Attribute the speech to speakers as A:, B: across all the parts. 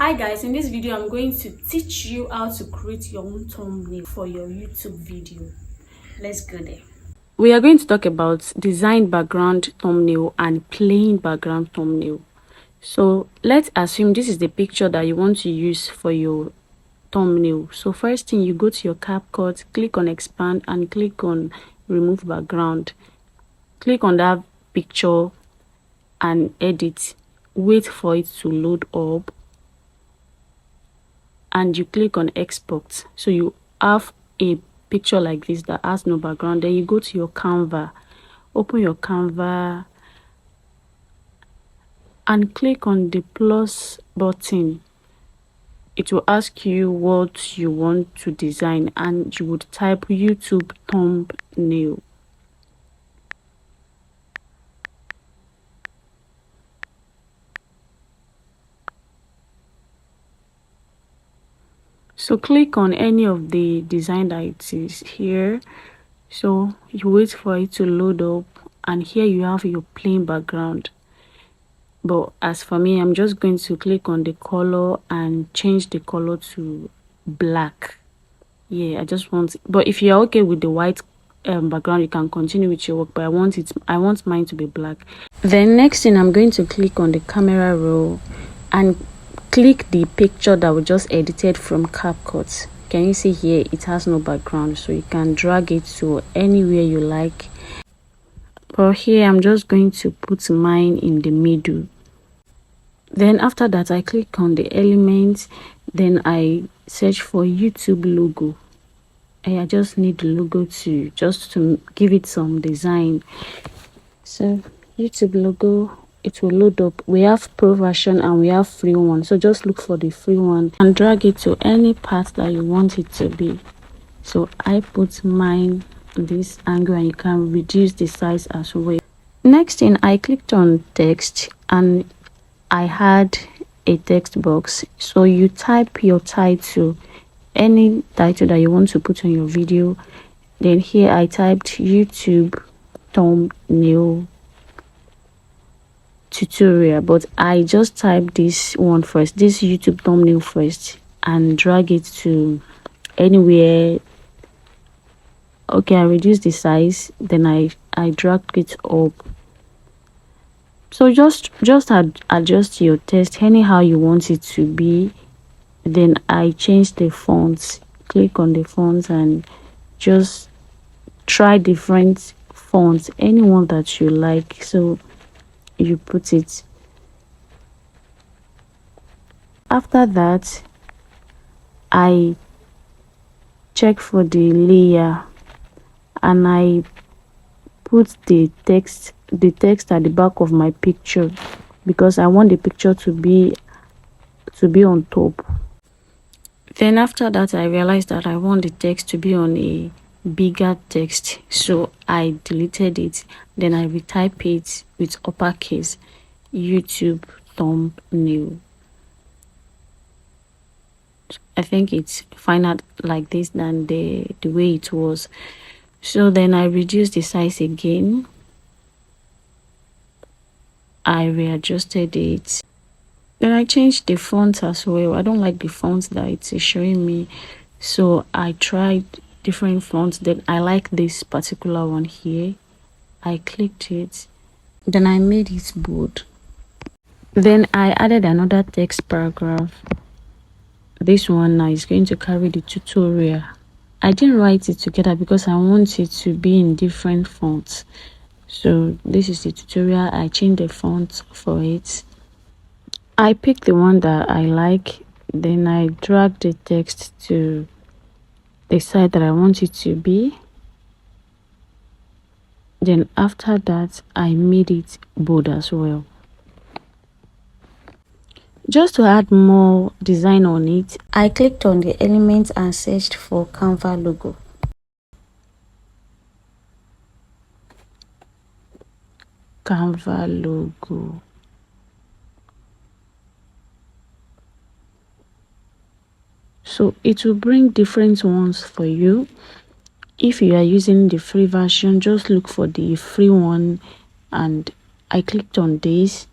A: Hi guys, in this video I'm going to teach you how to create your own thumbnail for your YouTube video. Let's go there. We are going to talk about design background thumbnail and plain background thumbnail. So let's assume this is the picture that you want to use for your thumbnail. So first thing, you go to your CapCut, click on expand and click on remove background. Click on that picture and edit. Wait for it to load up and you click on export. So you have a picture like this that has no background. Then you go to your Canva, open your Canva and click on the plus button. It will ask you what you want to design and you would type YouTube thumbnail. So click on any of the design that it is here. So you wait for it to load up and here you have your plain background. But as for me, I'm just going to click on the color and change the color to black. Yeah, I just want, but if you're okay with the white background, you can continue with your work, but I want mine to be black. Then next thing, I'm going to click on the camera roll and click the picture that we just edited from CapCut. Can you see here it has no background, so you can drag it to anywhere you like. But here I'm just going to put mine in the middle. Then after that, I click on the elements, then I search for YouTube logo. I just need the logo to give it some design. So YouTube logo, it will load up. We have pro version and we have free one, so just look for the free one and drag it to any part that you want it to be. So I put mine this angle and you can reduce the size as well. Next thing, I clicked on text and I had a text box. So you type your title, any title that you want to put on your video. Then here I typed YouTube thumbnail tutorial, but I just typed this one first, this YouTube thumbnail first, and drag it to anywhere. Okay, I reduced the size, then I dragged it up. So just adjust your text anyhow you want it to be. Then I changed the fonts. Click on the fonts and just try different fonts, anyone that you like. So you put it. After that, I check for the layer and I put the text at the back of my picture because I want the picture to be on top. Then after that, I realized that I want the text to be on a bigger text, so I deleted it. Then I retype it with uppercase, YouTube thumbnail. I think it's finer like this than the way it was. So then I reduced the size again. I readjusted it. Then I changed the font as well. I don't like the font that it's showing me, so I tried different fonts. Then I like this particular one here. I clicked it, then I made it bold. Then I added another text paragraph. This one now is going to carry the tutorial. I didn't write it together because I want it to be in different fonts. So this is the tutorial. I changed the font for it. I picked the one that I like, then I drag the text to the side that I want it to be. Then after that, I made it bold as well. Just to add more design on it, I clicked on the elements and searched for Canva logo. Canva logo. So it will bring different ones for you. If you are using the free version, just look for the free one, and I clicked on this.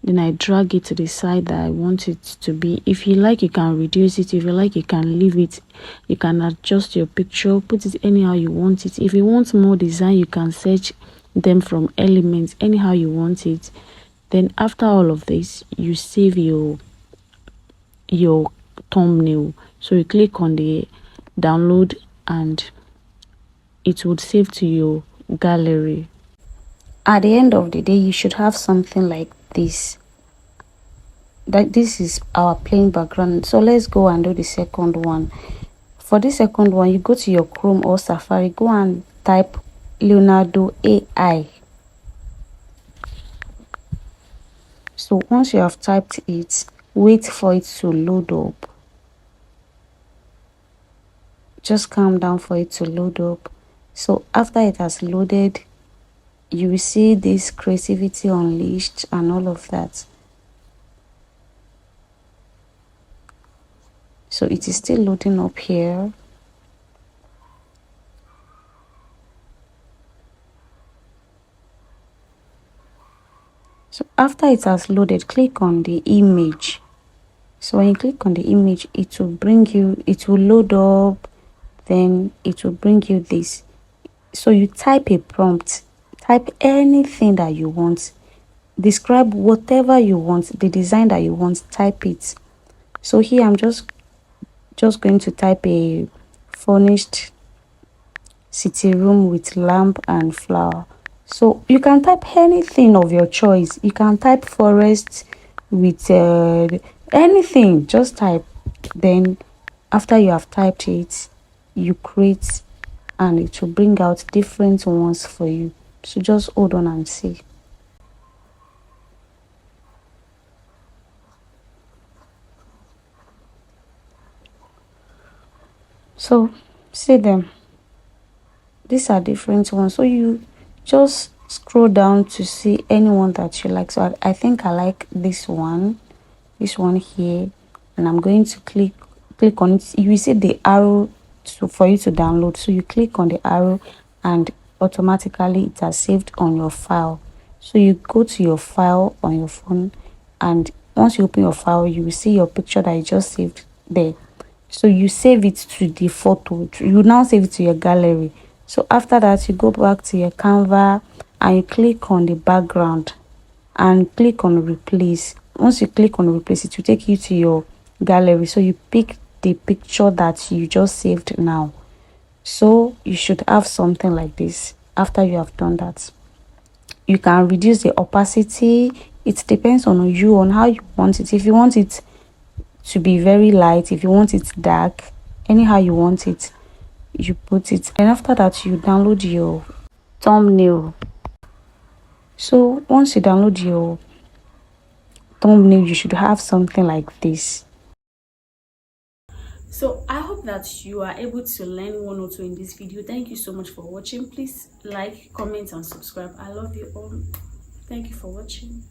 A: then I drag it to the side that I want it to be. If you like, you can reduce it. If you like, you can leave it. You can adjust your picture, put it anyhow you want it. If you want more design, you can search them from elements anyhow you want it. Then after all of this, you save your thumbnail. So you click on the download and it would save to your gallery. At the end of the day, you should have something like this. This is our plain background. So let's go and do the second one. For the second one, you go to your Chrome or Safari, go and type Leonardo AI. So once you have typed it, wait for it to load up. Just calm down for it to load up. So after it has loaded, you will see this creativity unleashed and all of that. So it is still loading up here. So after it has loaded, click on the image. So when you click on the image, it will load up, then it will bring you this. So you type a prompt, type anything that you want, describe whatever you want, the design that you want, type it. So here I'm just going to type a furnished city room with lamp and flower. So you can type anything of your choice. You can type forest with anything, just type. Then after you have typed it, you create and it will bring out different ones for you. So just hold on and see. So see them, these are different ones. So you just scroll down to see anyone that you like. So I think I like this one here, and I'm going to click on it. You will see the arrow for you to download. So you click on the arrow and automatically it has saved on your file. So you go to your file on your phone, and once you open your file, you will see your picture that you just saved there. So you save it to the photo. You now save it to your gallery. So after that, you go back to your Canva and you click on the background and click on replace. Once you click on replace, it will take you to your gallery. So you pick the picture that you just saved now. So you should have something like this. After you have done that, you can reduce the opacity. It depends on you, on how you want it. If you want it to be very light, if you want it dark, anyhow you want it, you put it. And after that, you download your thumbnail. So once you download your thumbnail, you should have something like this. So I hope that you are able to learn one or two in this video. Thank you so much for watching. Please like, comment and subscribe. I love you all. Thank you for watching.